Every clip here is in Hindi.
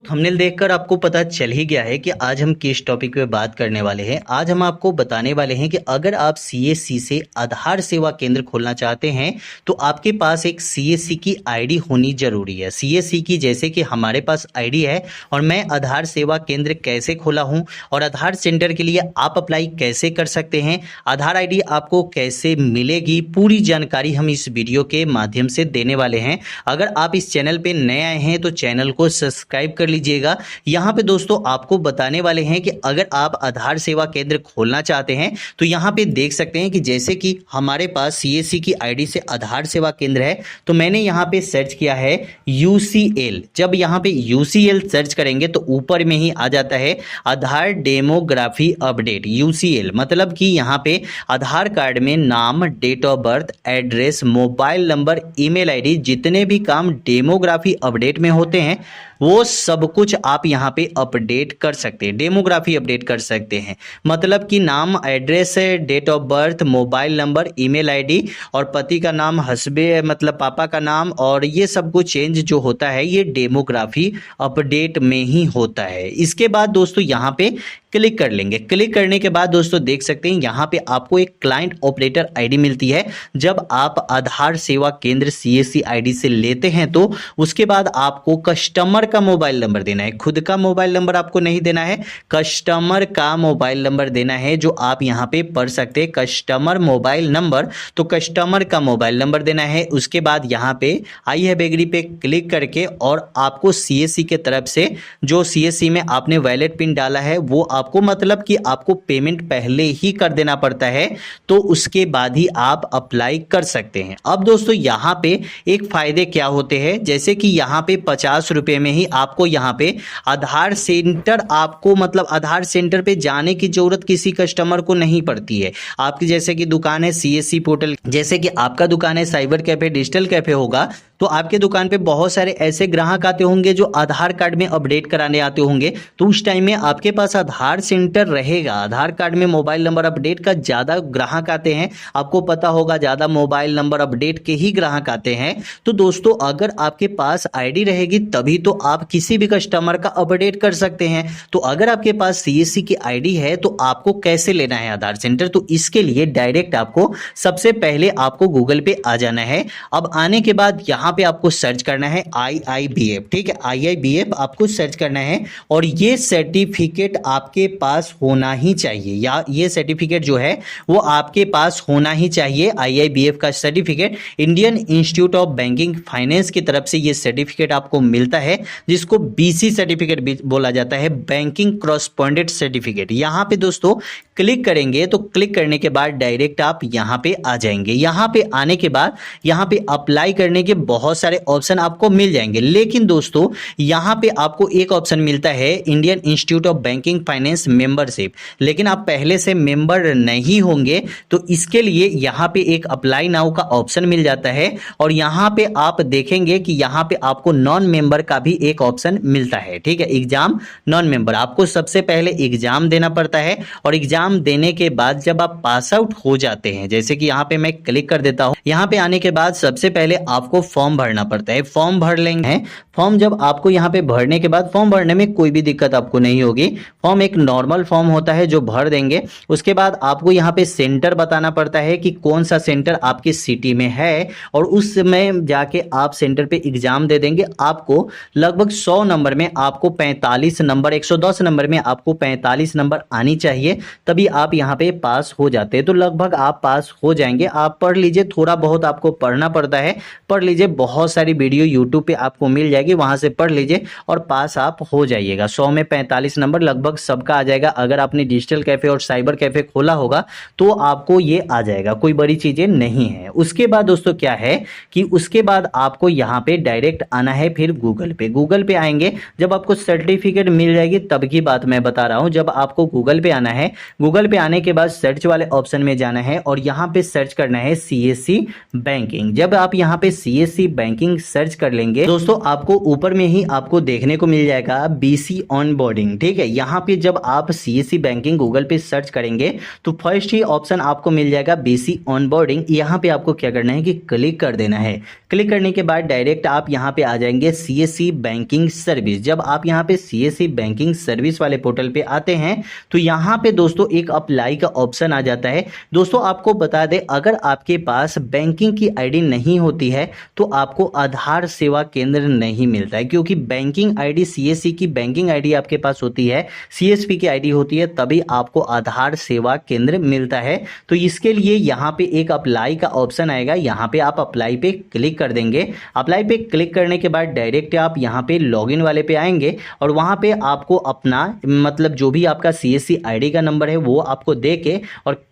थंबनेल देखकर आपको पता चल ही गया है कि आज हम किस टॉपिक पे बात करने वाले हैं। आज हम आपको बताने वाले हैं कि अगर आप सीएससी से आधार सेवा केंद्र खोलना चाहते हैं तो आपके पास एक सीएससी की आईडी होनी जरूरी है। सीएससी की जैसे कि हमारे पास आईडी है और मैं आधार सेवा केंद्र कैसे खोला हूं और आधार सेंटर के लिए आप अप्लाई कैसे कर सकते हैं, आधार आईडी आपको कैसे मिलेगी, पूरी जानकारी हम इस वीडियो के माध्यम से देने वाले हैं। अगर आप इस चैनल पे नए आए हैं तो चैनल को सब्सक्राइब कर लीजिएगा। यहाँ पे दोस्तों आपको बताने वाले हैं कि अगर आप आधार सेवा केंद्र खोलना चाहते हैं तो यहाँ पे देख सकते हैं कि जैसे कि हमारे पास सीएससी की आईडी से आधार सेवा केंद्र है तो मैंने यहाँ पे सर्च किया है यूसीएल। जब यहाँ पे यूसीएल सर्च करेंगे तो ऊपर में ही आ जाता है आधार डेमोग्राफी अपडेट। यूसीएल मतलब कि यहाँ पे आधार कार्ड में नाम, date of birth, address, mobile number, email ID, जितने भी काम डेमोग्राफी अपडेट में होते हैं वो सब कुछ आप यहाँ पे अपडेट कर सकते हैं। डेमोग्राफी अपडेट कर सकते हैं मतलब कि नाम, address, date of birth, mobile number, email ID और पति का नाम, हस्बे मतलब पापा का नाम, और ये सब कुछ चेंज जो होता है ये डेमोग्राफी अपडेट में ही होता है। इसके बाद दोस्तों यहाँ पे क्लिक कर लेंगे। क्लिक करने के बाद दोस्तों देख सकते हैं यहाँ पे आपको एक क्लाइंट ऑपरेटर आईडी मिलती है। जब आप आधार सेवा केंद्र सीएससी आईडी से लेते हैं तो उसके बाद आपको कस्टमर का मोबाइल नंबर देना है। खुद का मोबाइल नंबर आपको नहीं देना है, कस्टमर का मोबाइल नंबर देना है जो आप यहाँ पे पढ़ सकते हैं। कस्टमर मोबाइल नंबर, तो कस्टमर का मोबाइल नंबर देना है। उसके बाद यहाँ पे आई हैव एग्री पे क्लिक करके और आपको सीएससी के तरफ से जो सीएससी में आपने वैलिड पिन डाला है वो आपको मतलब कि आपको पेमेंट पहले ही कर देना पड़ता है, तो उसके बाद ही आप अप्लाई कर सकते हैं। अब दोस्तों यहाँ पे एक फायदे क्या होते हैं, जैसे कि यहाँ पे 50 रुपए में ही आपको यहाँ पे आधार सेंटर, आपको मतलब आधार सेंटर पे जाने की जरूरत किसी कस्टमर को नहीं पड़ती है। आपकी जैसे कि दुकान है सीएससी पोर्टल, जैसे कि आपका दुकान है साइबर कैफे, डिजिटल कैफे होगा, तो आपके दुकान पे बहुत सारे ऐसे ग्राहक आते होंगे जो आधार कार्ड में अपडेट कराने आते होंगे, तो उस टाइम में आपके पास आधार सेंटर रहेगा। आधार कार्ड में मोबाइल नंबर अपडेट का ज़्यादा ग्राहक आते हैं, आपको पता होगा ज़्यादा मोबाइल नंबर अपडेट के ही ग्राहक आते हैं। तो दोस्तों अगर आपके पास आईडी रहेगी तभी तो आप किसी भी कस्टमर का अपडेट कर सकते हैं। तो अगर आपके पास सीएससी की आईडी है तो आपको कैसे लेना है आधार सेंटर, तो इसके लिए डायरेक्ट आपको सबसे पहले आपको गूगल पे आ जाना है। अब आने के बाद यहाँ पे आपको सर्च करना है IIBF, ठीक है, IIBF आपको सर्च करना है और ये सर्टिफिकेट आपके पास होना ही चाहिए, या ये सर्टिफिकेट जो है वो आपके पास होना ही चाहिए। IIBF का certificate, Indian institute of banking finance की तरफ से ये सर्टिफिकेट आपको मिलता है, जिसको BC सर्टिफिकेट भी बोला जाता है, बैंकिंग कॉरेस्पॉन्डेंट सर्टिफिकेट। यहाँ पे दोस्तों क्लिक करेंगे तो क्लिक करने के बाद डायरेक्ट आप यहाँ पे आ जाएंगे। यहाँ पे आने के बाद यहाँ पे अप्लाई करने के बहुत सारे ऑप्शन आपको मिल जाएंगे, लेकिन दोस्तों यहाँ पे आपको एक ऑप्शन मिलता है Indian institute of banking finance membership, लेकिन आप पहले से मेंबर नहीं होंगे तो इसके लिए यहाँ पे एक अप्लाई नाउ का ऑप्शन मिल जाता है और यहाँ पे आप देखेंगे कि यहाँ पे आपको नॉन मेंबर का भी एक ऑप्शन मिलता है, ठीक है, एग्जाम नॉन मेंबर। आपको सबसे पहले एग्जाम देना पड़ता है और एग्जाम देने के बाद जब आप पास आउट हो जाते हैं, जैसे कि यहाँ पे मैं क्लिक कर देता हूँ, यहाँ पे आने के बाद सबसे पहले आपको फॉर्म भरना पड़ता है। फॉर्म भर लेंगे, फॉर्म जब आपको यहाँ पे भरने के बाद, फॉर्म भरने में कोई भी दिक्कत आपको नहीं होगी, फॉर्म एक नॉर्मल फॉर्म होता है जो भर देंगे। उसके बाद आपको यहाँ पे सेंटर बताना पड़ता है कि कौन सा सेंटर आपकी सिटी में है और उस समय जाके आप सेंटर पे एग्जाम दे देंगे। आपको लगभग 100 नंबर में आपको 45 नंबर, 110 नंबर में आपको 45 नंबर आनी चाहिए, तभी आप यहाँ पे पास हो जाते हैं। तो लगभग आप पास हो जाएंगे। आप पढ़ लीजिए, थोड़ा बहुत आपको पढ़ना पड़ता है, पढ़ लीजिए, बहुत सारी वीडियो यूट्यूब पे आपको मिल जाएगी, वहां से पढ़ लीजिए और पास आप हो जाइएगा। 100 में 45 नंबर लगभग सबका आ जाएगा। अगर आपने डिजिटल कैफे और साइबर कैफे खोला होगा तो आपको ये आ जाएगा, कोई बड़ी चीजें नहीं है। उसके बाद दोस्तों क्या है कि उसके बाद आपको यहाँ पे डायरेक्ट आना है फिर गूगल पे। गूगल पे आएंगे, जब आपको सर्टिफिकेट मिल जाएगी तब की बात मैं बता रहा हूँ। जब आपको गूगल पे आना है, गूगल पे आने के बाद सर्च वाले ऑप्शन में जाना है और यहाँ पे सर्च करना है सीएससी बैंकिंग। जब आप यहाँ पे सीएससी सीएससी बैंकिंग सर्च कर लेंगे दोस्तों, आपको ऊपर में ही आपको देखने को मिल जाएगा बीसी ऑनबोर्डिंग। ठीक है, यहाँ पे जब आप सीएससी बैंकिंग गूगल पे सर्च करेंगे तो फर्स्ट ही ऑप्शन आपको मिल जाएगा बीसी ऑनबोर्डिंग। यहाँ पे आपको क्या करना है कि क्लिक कर देना है। क्लिक करने के बाद डायरेक्ट आप यहाँ पे आ जाएंगे सीएससी बैंकिंग सर्विस। जब आप यहाँ पे सीएससी बैंकिंग सर्विस वाले पोर्टल पे आते हैं तो यहाँ पे दोस्तों एक अप्लाई का ऑप्शन आ जाता है। दोस्तों आपको बता दें, अगर आपके पास बैंकिंग की आईडी नहीं होती है तो आपको आधार सेवा केंद्र नहीं मिलता है, क्योंकि बैंकिंग आईडी सीएससी की बैंकिंग आईडी आपके पास होती है, सीएसपी की आईडी होती है, तभी आपको आधार सेवा केंद्र मिलता है। तो इसके लिए यहाँ पे एक अप्लाई का ऑप्शन आएगा, यहाँ पे आप अप्लाई पे क्लिक कर देंगे। अप्लाई पे क्लिक करने के बाद डायरेक्ट आप यहाँ पे लॉगिन वाले पे आएंगे और वहां पे आपको अपना मतलब जो भी आपका सीएससी आईडी का नंबर है वो आपको देके और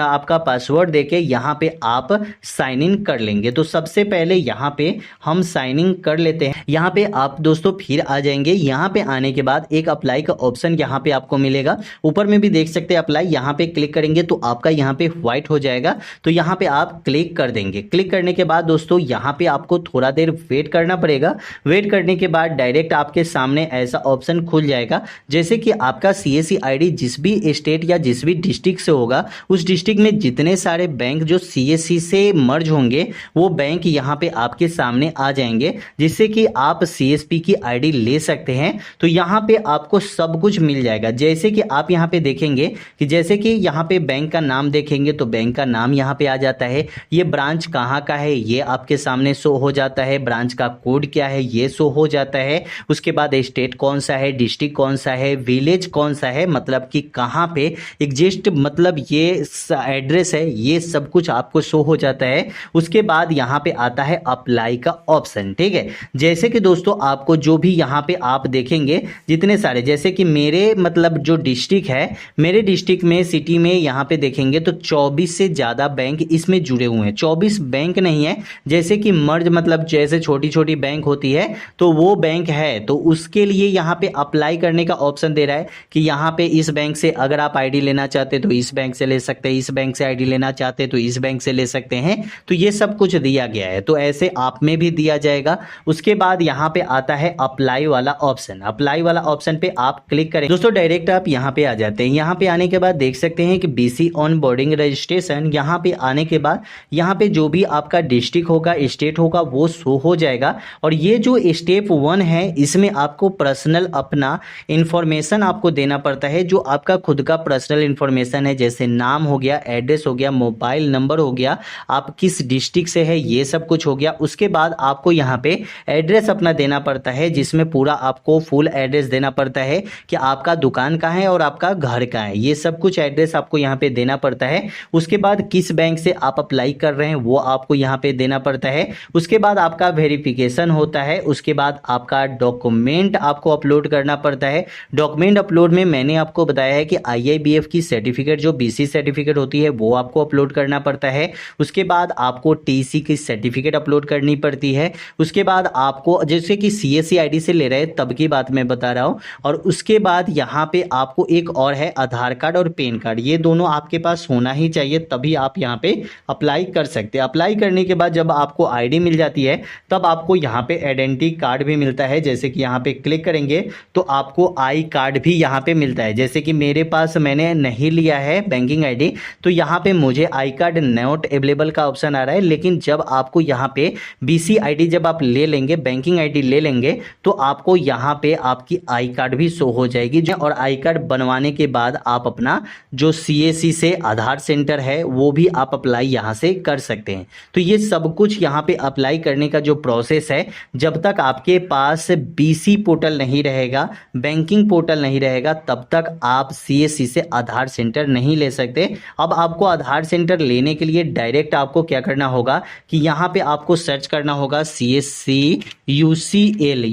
आपका पासवर्ड देके यहाँ पे आप साइन इन कर लेंगे। तो सबसे पहले यहाँ पे हम साइन इन कर लेते हैं। यहाँ पे आप दोस्तों फिर आ जाएंगे। यहाँ पे आने के बाद एक अप्लाई का ऑप्शन यहाँ पे आपको मिलेगा, ऊपर में भी देख सकते हैं अप्लाई। यहाँ पे क्लिक करेंगे तो आपका यहाँ पे व्हाइट हो जाएगा, तो यहाँ पे आप क्लिक कर देंगे। क्लिक करने के बाद दोस्तों यहाँ पे आपको थोड़ा देर वेट करना पड़ेगा। वेट करने के बाद डायरेक्ट आपके सामने ऐसा ऑप्शन खुल जाएगा, जैसे कि आपका सीएससी आईडी जिस भी स्टेट या जिस भी डिस्ट्रिक्ट से होगा उस डिस्ट्रिक्ट में जितने सारे बैंक जो सीएससी से मर्ज होंगे वो बैंक यहाँ पे आपके सामने आ जाएंगे, जिससे कि आप सीएसपी की आईडी ले सकते हैं। तो यहाँ पे आपको सब कुछ मिल जाएगा, जैसे कि आप यहाँ पे देखेंगे कि जैसे कि यहाँ पे बैंक का नाम देखेंगे तो बैंक का नाम यहाँ पे आ जाता है, ये ब्रांच कहाँ का है ये आपके सामने शो हो जाता है, ब्रांच का कोड क्या है ये शो हो जाता है। उसके बाद स्टेट कौन सा है, डिस्ट्रिक्ट कौन सा है, विलेज कौन सा है, मतलब कि कहाँ पे एग्जिस्ट, मतलब ये एड्रेस है, ये सब कुछ आपको शो हो जाता है। उसके बाद यहाँ पे आता है अप्लाई का ऑप्शन। ठीक है, जैसे कि दोस्तों आपको जो भी यहाँ पे आप देखेंगे जितने सारे, जैसे कि मेरे मतलब जो डिस्ट्रिक्ट है, मेरे डिस्ट्रिक्ट में सिटी में यहाँ पे देखेंगे तो 24 से ज़्यादा बैंक इसमें जुड़े हुए हैं। 24 बैंक नहीं है, जैसे कि मर्ज मतलब जैसे छोटी छोटी बैंक होती है तो वो बैंक है, तो उसके लिए यहाँ पे अप्लाई करने का ऑप्शन दे रहा है कि यहाँ पे इस बैंक से अगर आप आईडी लेना चाहते तो इस बैंक से ले सकते हैं, इस बैंक से आईडी लेना चाहते तो इस बैंक से ले सकते हैं। तो ये सब कुछ दिया गया है, तो ऐसे आप में भी दिया जाएगा। उसके बाद यहाँ पे आता है अप्लाई वाला ऑप्शन। अप्लाई वाला ऑप्शन पे आप क्लिक करें दोस्तों, डायरेक्ट आप यहाँ पे आ जाते हैं। यहाँ पे आने के बाद देख सकते हैं कि बीसी ऑन बोर्डिंग रजिस्ट्रेशन। यहाँ पे आने के बाद यहाँ पे जो भी आपका डिस्ट्रिक्ट होगा, स्टेट होगा, वो शो हो जाएगा। और ये जो स्टेप 1 है इसमें आपको पर्सनल अपना इंफॉर्मेशन आपको देना पड़ता है, जो आपका खुद का पर्सनल इंफॉर्मेशन है, जैसे नाम हो गया, एड्रेस हो गया, मोबाइल नंबर हो गया, आप किस डिस्ट्रिक्ट से है ये सब कुछ हो गया। उसके बाद आपको यहाँ पे एड्रेस अपना देना पड़ता है, जिसमें पूरा आपको फुल एड्रेस देना पड़ता है कि आपका दुकान कहाँ है और आपका घर कहाँ है, ये सब कुछ एड्रेस आपको यहाँ पे देना पड़ता है। उसके बाद किस बैंक से आप अप्लाई कर रहे हैं वो आपको यहाँ पे देना पड़ता है। उसके बाद आपका वेरिफिकेशन होता है। उसके बाद आपका डॉक्यूमेंट आपको अपलोड करना पड़ता है। डॉक्यूमेंट अपलोड में मैंने आपको बताया है कि आईआईबीएफ की सर्टिफिकेट जो बीसी सर्टिफिकेट होती है वो आपको अपलोड करना पड़ता है। उसके बाद आपको टीसी की सर्टिफिकेट अपलोड करनी पड़ती है। उसके बाद आपको जैसे कि सीएससी आईडी से ले रहे हैं तब की बात मैं बता रहा हूँ। और उसके बाद यहाँ पे आपको एक और है आधार कार्ड और पैन कार्ड, ये दोनों आपके पास होना ही चाहिए, तभी आप यहाँ पे अप्लाई कर सकते हैं। अप्लाई करने के बाद जब आपको आईडी मिल जाती है तब आपको यहाँ पे आइडेंटिटी कार्ड भी मिलता है। जैसे कि यहाँ पे क्लिक करेंगे तो आपको आई कार्ड भी यहाँ पे मिलता है। जैसे कि मेरे पास मैंने नहीं लिया है बैंकिंग आईडी, तो यहाँ पे मुझे आई कार्ड नॉट अवेलेबल का ऑप्शन आ रहा है। लेकिन जब आपको यहाँ पे बीसी आईडी जब आप ले लेंगे, बैंकिंग आईडी ले लेंगे, तो आपको यहाँ पे आपकी आई कार्ड भी शो हो जाएगी। और आई कार्ड बनवाने के बाद आप अपना जो सीएससी से आधार सेंटर है वो भी आप अप्लाई यहाँ से कर सकते हैं। तो ये सब कुछ यहाँ पे अप्लाई करने का जो प्रोसेस है, जब तक आपके पास बीसी पोर्टल नहीं रहेगा, बैंकिंग पोर्टल नहीं रहेगा, तब तक आप सीएससी से आधार सेंटर नहीं ले सकते। अब आपको आधार सेंटर लेने के लिए डायरेक्ट आपको क्या करना होगा कि यहाँ पे आपको सर्च करना होगा सीएससी यूसीएल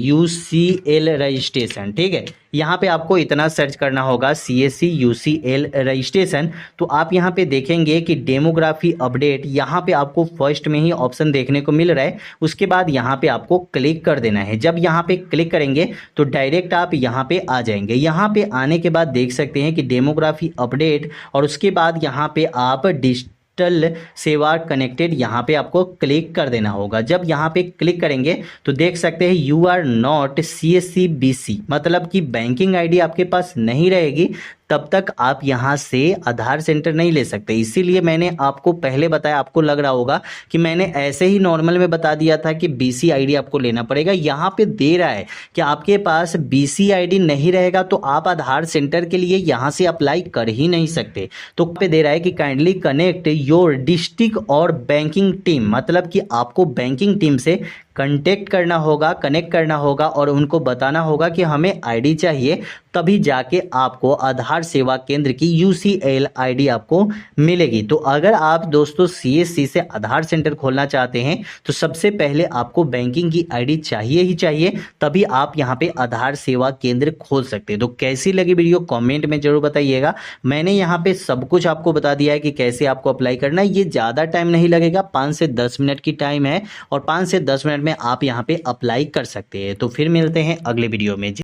रजिस्ट्रेशन। ठीक है, यहाँ पे आपको इतना सर्च करना होगा सीएससी यूसीएल रजिस्ट्रेशन। तो आप यहाँ पे देखेंगे कि डेमोग्राफी अपडेट, यहाँ पे आपको फर्स्ट में ही ऑप्शन देखने को मिल रहा है। उसके बाद यहाँ पे आपको क्लिक कर देना है। जब यहाँ पे क्लिक करेंगे तो डायरेक्ट आप यहाँ पे आ जाएंगे। यहाँ पे आने के बाद देख सकते हैं कि डेमोग्राफी अपडेट, और उसके बाद यहाँ पे आप डिजिटल सेवा कनेक्टेड यहाँ पे आपको क्लिक कर देना होगा। जब यहाँ पे क्लिक करेंगे तो देख सकते हैं यू आर नॉट CSC/BC, मतलब कि बैंकिंग आईडी आपके पास नहीं रहेगी तब तक आप यहाँ से आधार सेंटर नहीं ले सकते। इसीलिए मैंने आपको पहले बताया, आपको लग रहा होगा कि मैंने ऐसे ही नॉर्मल में बता दिया था कि BC आईडी आपको लेना पड़ेगा। यहाँ पे दे रहा है कि आपके पास BC आईडी नहीं रहेगा तो आप आधार सेंटर के लिए यहाँ से अप्लाई कर ही नहीं सकते। तो पे दे रहा है कि काइंडली कनेक्ट योर डिस्ट्रिक्ट और बैंकिंग टीम, मतलब कि आपको बैंकिंग टीम से कनेक्ट करना होगा और उनको बताना होगा कि हमें आईडी चाहिए, तभी जाके आपको आधार सेवा केंद्र की UCL आईडी आपको मिलेगी। तो अगर आप दोस्तों CSC से आधार सेंटर खोलना चाहते हैं तो सबसे पहले आपको बैंकिंग की आईडी चाहिए ही चाहिए, तभी आप यहाँ पे आधार सेवा केंद्र खोल सकते हैं। तो कैसी लगी वीडियो कमेंट में जरूर बताइएगा। मैंने यहाँ पे सब कुछ आपको बता दिया है कि कैसे आपको अप्लाई करना है। ये ज़्यादा टाइम नहीं लगेगा, 5 से 10 मिनट की टाइम है और 5 से 10 मिनट में आप यहाँ पे अप्लाई कर सकते हैं। तो फिर मिलते हैं अगले वीडियो में।